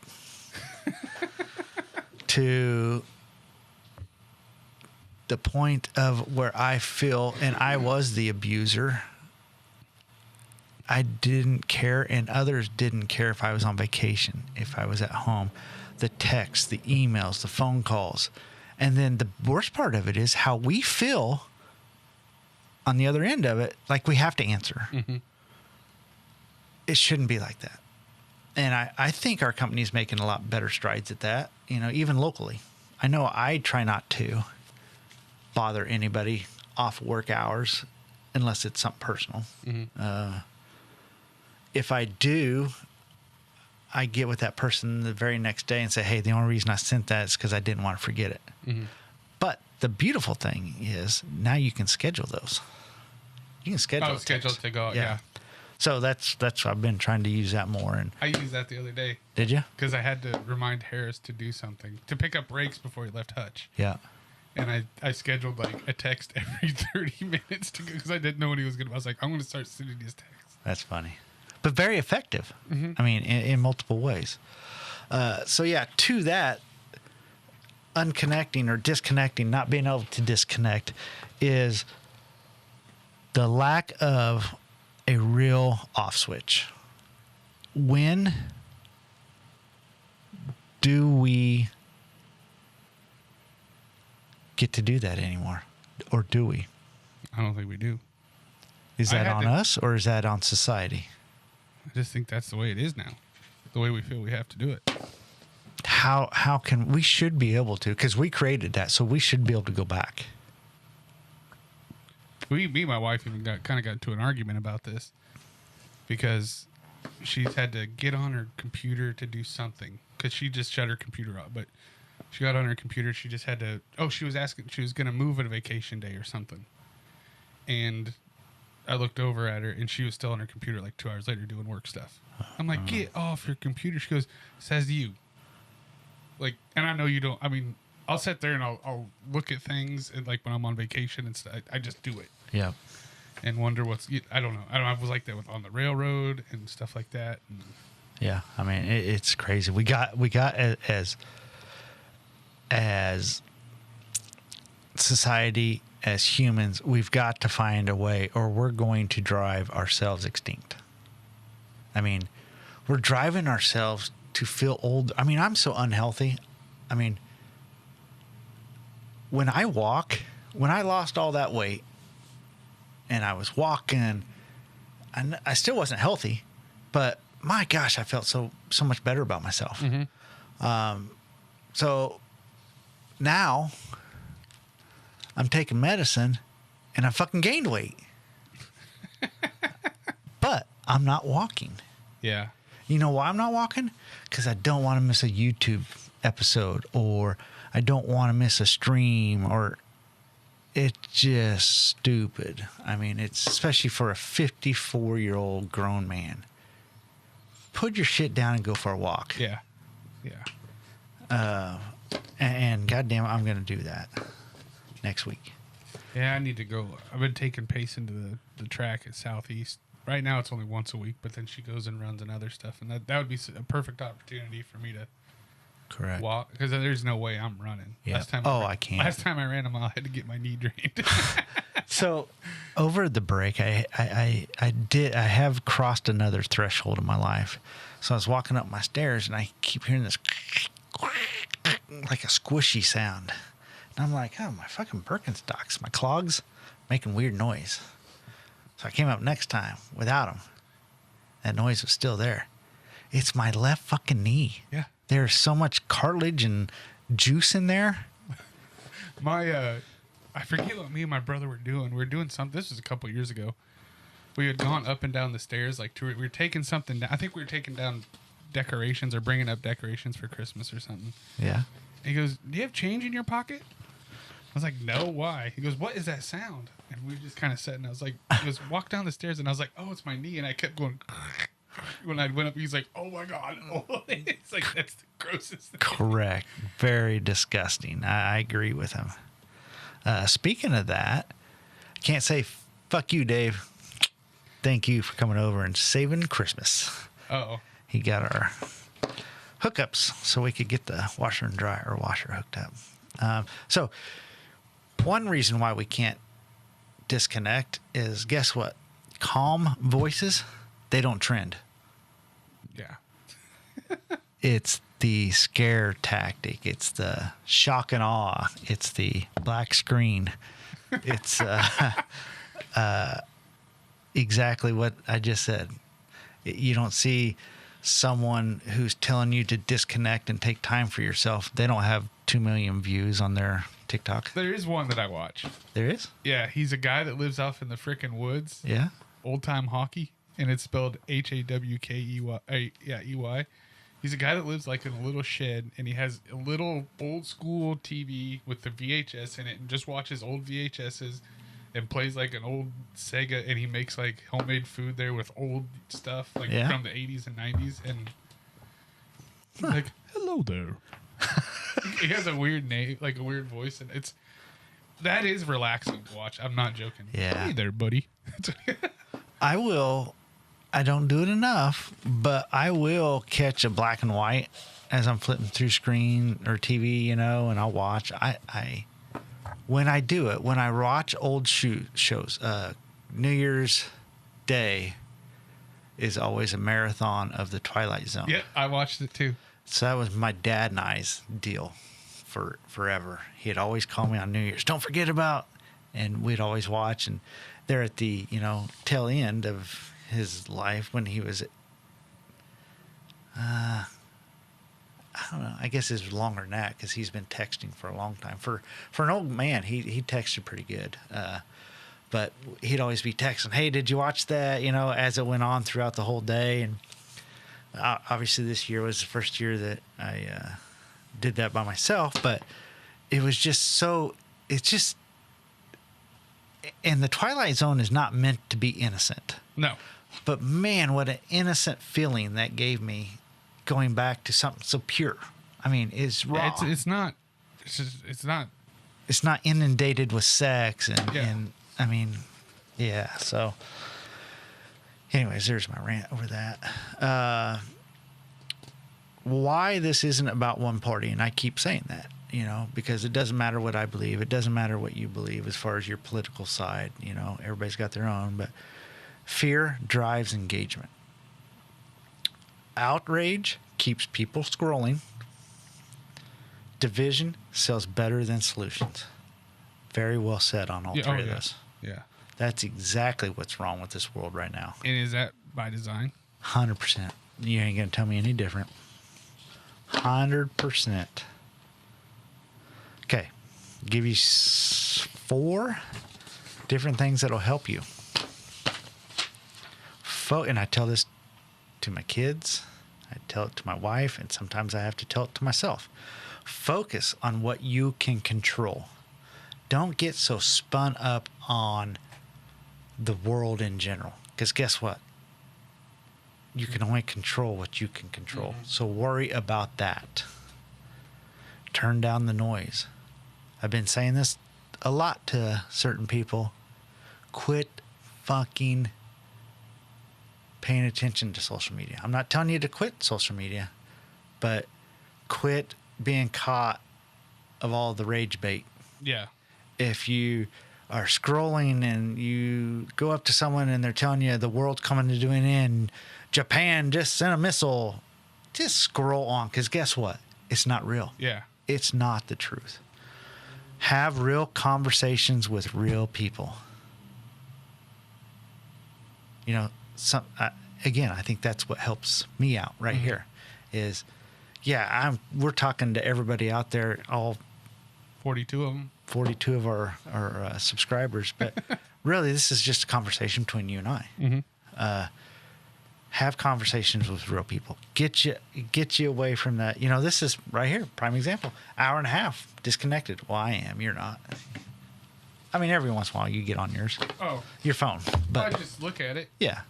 To the point of where I feel, and I was the abuser. I didn't care, and others didn't care if I was on vacation, if I was at home. The texts, the emails, the phone calls. And then the worst part of it is how we feel on the other end of it, like we have to answer. Mm-hmm. It shouldn't be like that. And I think our company is making a lot better strides at that, you know, even locally. I know I try not to bother anybody off work hours unless it's something personal. Mm-hmm. If I do, I get with that person the very next day and say, hey, the only reason I sent that is because I didn't want to forget it. Mm-hmm. But the beautiful thing is now you can schedule those. You can schedule to go, yeah. So that's I've been trying to use that more. And I used that the other day. Did you? Because I had to remind Harris to do something, to pick up brakes before he left Hutch. Yeah. And I scheduled like a text every 30 minutes to go because I didn't know what he was going to. I was like, I'm going to start sending these texts. That's funny. But very effective. Mm-hmm. I mean, in multiple ways. So yeah, to that, unconnecting or disconnecting, not being able to disconnect, is the lack of a real off switch. When do we get to do that anymore? Or do we? I don't think we do. Is that on us or is that on society? I just think that's the way it is now. The way we feel we have to do it. How can we should be able to, because we created that, so we should be able to go back. Me and my wife even got into an argument about this because she's had to get on her computer to do something because she just shut her computer off. But she got on her computer. She just had to. Oh, she was going to move at a vacation day or something, and I looked over at her and she was still on her computer like 2 hours later doing work stuff. I'm like, get off your computer. She goes, says you. Like, and I know you don't. I mean, I'll sit there and I'll look at things and like when I'm on vacation and stuff. I just do it. Yeah. And wonder I don't know. I was like that on the railroad and stuff like that. And yeah. I mean, it's crazy. We got as society, as humans, we've got to find a way or we're going to drive ourselves extinct. I mean, we're driving ourselves to feel old. I mean, I'm so unhealthy. I mean, when I lost all that weight and I was walking, I still wasn't healthy, but my gosh, I felt so much better about myself. Mm-hmm. So now I'm taking medicine and I fucking gained weight, but I'm not walking. Yeah. You know why I'm not walking? Because I don't want to miss a YouTube episode, or I don't want to miss a stream, or it's just stupid. I mean, it's especially for a 54-year-old grown man. Put your shit down and go for a walk. Yeah. Yeah. And goddamn, I'm going to do that next week. Yeah, I need to go. I've been taking Payson to the track at Southeast. Right now it's only once a week, but then she goes and runs and other stuff. And that would be a perfect opportunity for me to walk, because there's no way I'm running. Yeah. I can't. Last time I ran a mile, I had to get my knee drained. So over the break, I have crossed another threshold in my life. So I was walking up my stairs and I keep hearing this like a squishy sound. And I'm like, oh, my fucking Birkenstocks, my clogs making weird noise. So I came up next time without them. That noise was still there. It's my left fucking knee. Yeah. There's so much cartilage and juice in there. I forget what me and my brother were doing. We were doing something. This was a couple years ago. We had gone up and down the stairs. We were taking something down. I think we were taking down decorations or bringing up decorations for Christmas or something. Yeah. And he goes, do you have change in your pocket? I was like, no, why? He goes, what is that sound? And we just kind of sat, and I was like, he goes, walk down the stairs, and I was like, oh, it's my knee, and I kept going. When I went up, he's like, oh my God. It's like, that's the grossest thing. Correct. Very disgusting. I agree with him. Speaking of that, I can't say fuck you, Dave. Thank you for coming over and saving Christmas. Uh-oh. He got our hookups so we could get the washer and dryer washer hooked up. So one reason why we can't disconnect is, guess what? Calm voices, they don't trend. Yeah. It's the scare tactic. It's the shock and awe. It's the black screen. It's exactly what I just said. You don't see someone who's telling you to disconnect and take time for yourself. They don't have 2 million views on their TikTok. There is one that I watch. There is? Yeah, he's a guy that lives off in the frickin' woods. Yeah. Old time hockey, and it's spelled Hawkey. Yeah, EY. He's a guy that lives like in a little shed, and he has a little old school TV with the VHS in it, and just watches old VHSs and plays like an old Sega, and he makes like homemade food there with old stuff like from the 80s and 90s, and like, hello there. He has a weird name, like a weird voice, and that is relaxing to watch. I'm not joking. Yeah. Hey there, buddy. I don't do it enough, but I will catch a black and white as I'm flipping through screen or TV, and I'll watch. When I do it, when I watch old shows, New Year's Day is always a marathon of the Twilight Zone. Yeah, I watched it too. So that was my dad and I's deal for forever. He'd always call me on New Year's, don't forget about, and we'd always watch. And they're at the, tail end of his life when he was, I don't know, I guess it's longer than that because he's been texting for a long time. For an old man, he texted pretty good. But he'd always be texting, hey, did you watch that? As it went on throughout the whole day. And obviously this year was the first year that I did that by myself, but it was just and the Twilight Zone is not meant to be innocent. No. But man, what an innocent feeling that gave me going back to something so pure. I mean, it's raw. It's not inundated with sex and I mean, yeah. So anyways, there's my rant over that. Why this isn't about one party, and I keep saying that, because it doesn't matter what I believe. It doesn't matter what you believe as far as your political side. Everybody's got their own, but fear drives engagement. Outrage keeps people scrolling. Division sells better than solutions. Very well said on all three of those. Yeah. That's exactly what's wrong with this world right now. And is that by design? 100%. You ain't going to tell me any different. 100%. Okay. Give you 4 different things that'll help you. And I tell this to my kids. I tell it to my wife, and sometimes I have to tell it to myself. Focus on what you can control. Don't get so spun up on the world in general. Because guess what? You can only control what you can control. Mm-hmm. So worry about that. Turn down the noise. I've been saying this a lot to certain people. Quit fucking paying attention to social media. I'm not telling you to quit social media, but quit being caught of all the rage bait. Yeah. If you are scrolling and you go up to someone and they're telling you the world's coming to an end, Japan just sent a missile, just scroll on, because guess what? It's not real. Yeah. It's not the truth. Have real conversations with real people. Again, I think that's what helps me out right here is, we're talking to everybody out there, all 42 of them. 42 of our subscribers, but really this is just a conversation between you and I. Have conversations with real people. Get you away from that. You know, this is right here, prime example. Hour and a half disconnected. Well, I am. You're not. I mean, every once in a while you get on your phone. But I just look at it. Yeah.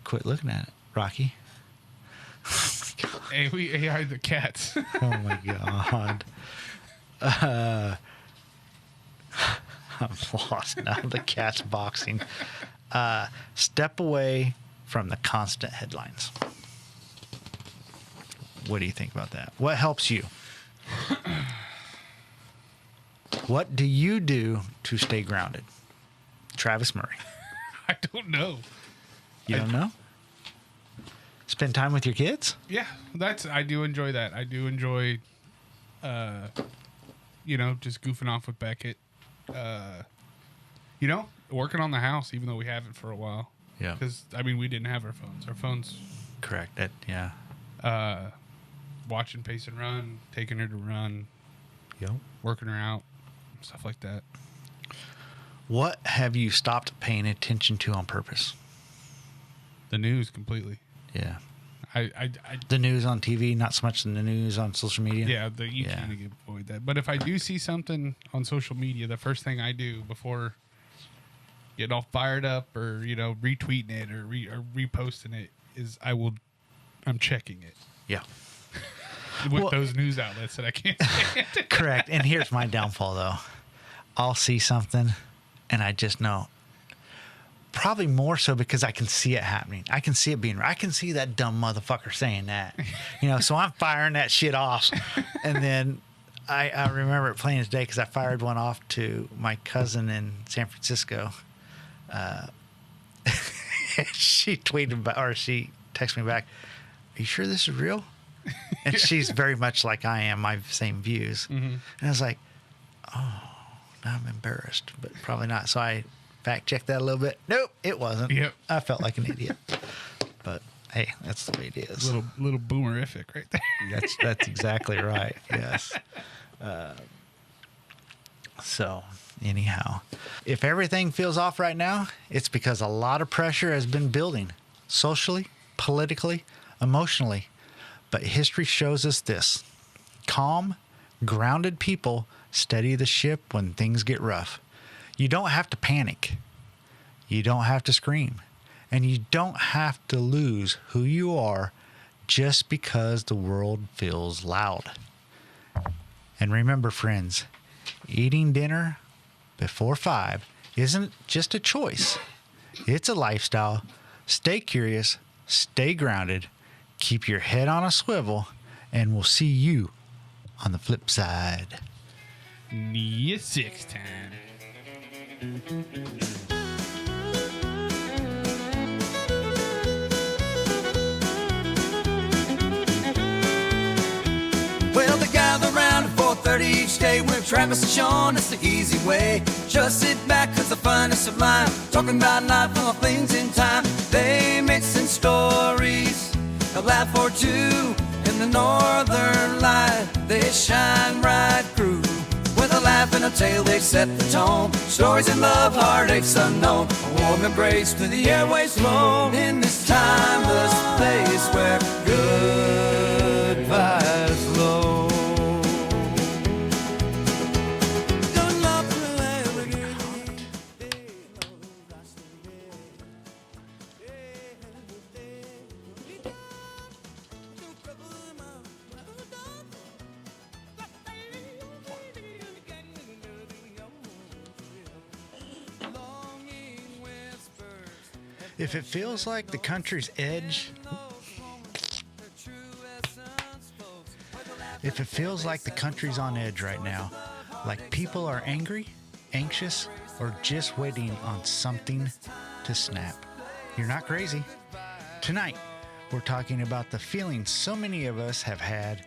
Quit looking at it, Rocky. Hey, we AI'd the cats. Oh my God. I'm lost now. The cat's boxing. Step away from the constant headlines. What do you think about that? What helps you? What do you do to stay grounded? Travis Murray. I don't know. You don't know? Spend time with your kids? Yeah, I do enjoy that. I do enjoy, just goofing off with Beckett. Working on the house, even though we haven't for a while. Yeah. Because, we didn't have our phones. Our phones. Correct. Yeah. Watching Pace and Run, taking her to run. Yep. Working her out, stuff like that. What have you stopped paying attention to on purpose? The news completely. Yeah. I the news on TV, not so much the news on social media. Yeah, you can't avoid that. But if I do see something on social media, the first thing I do before getting all fired up or retweeting it or reposting it is I'm checking it. Yeah. With those news outlets that I can't stand. Correct. And here's my downfall though. I'll see something and I just know. Probably more so because I can see it happening. I can see it being. I can see that dumb motherfucker saying that. So I'm firing that shit off. And then I remember it plain as day because I fired one off to my cousin in San Francisco. She tweeted back, or she texted me back, "Are you sure this is real?" And she's very much like I am, my same views. Mm-hmm. And I was like, "Oh, now I'm embarrassed, but probably not." So I fact check that a little bit. Nope, it wasn't. Yep. I felt like an idiot. But hey, that's the way it is. Little boomerific right there. That's exactly right. Yes. So anyhow, if everything feels off right now, it's because a lot of pressure has been building socially, politically, emotionally. But history shows us this: calm, grounded people steady the ship when things get rough. You don't have to panic. You don't have to scream. And you don't have to lose who you are just because the world feels loud. And remember, friends, eating dinner before 5 isn't just a choice. It's a lifestyle. Stay curious, stay grounded, keep your head on a swivel, and we'll see you on the flip side. Nia 6 time. Well, they gather around at 4:30 each day with Travis and Shawn. It's the easy way. Just sit back, 'cause the fun is sublime. Talking about life, all things in time. They mixing stories, a laugh or two. In the northern light, they shine right through. With a laugh and a tale, they set the tone. Stories of love, heartaches unknown. A warm embrace through the airways flow. In this timeless place where good vibes flow. Good love will ever give If it feels like the country's edge, if it feels like the country's on edge right now, like people are angry, anxious, or just waiting on something to snap, you're not crazy. Tonight, we're talking about the feelings so many of us have had.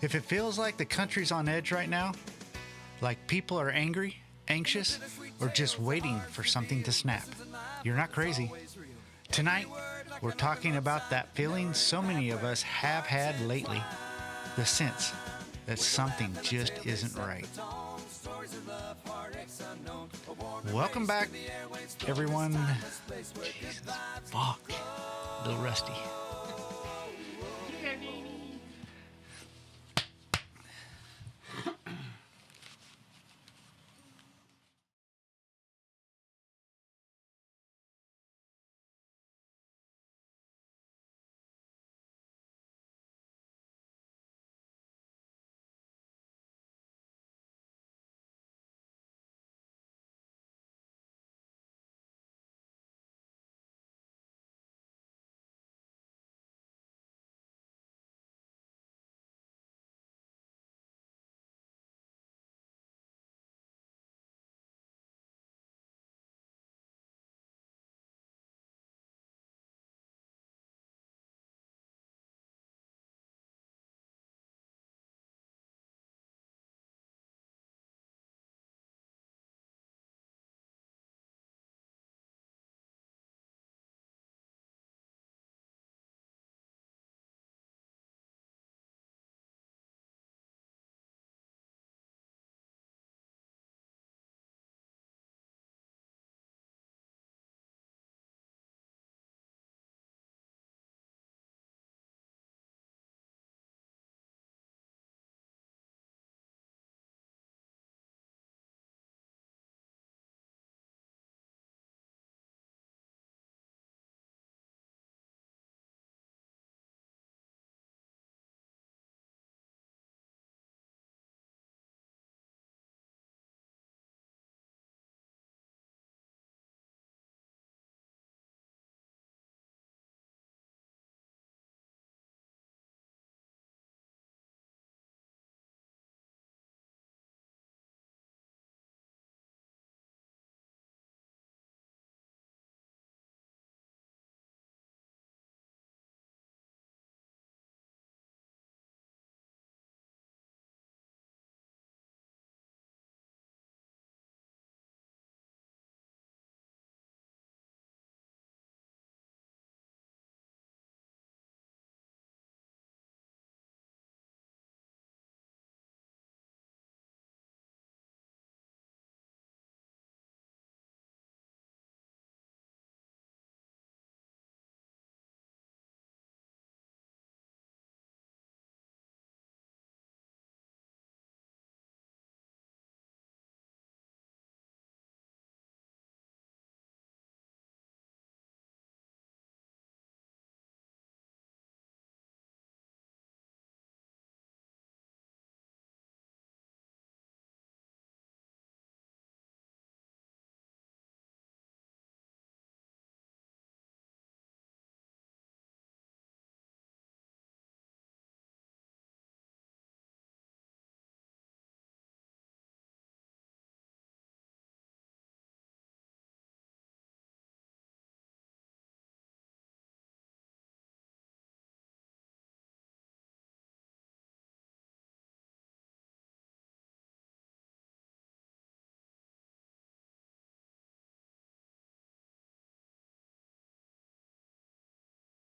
If it feels like the country's on edge right now, like people are angry, anxious, or just waiting for something to snap, you're not crazy. Tonight, we're talking about that feeling so many of us have had lately, the sense that something just isn't right. Welcome back, everyone. Jesus, fuck. A little rusty.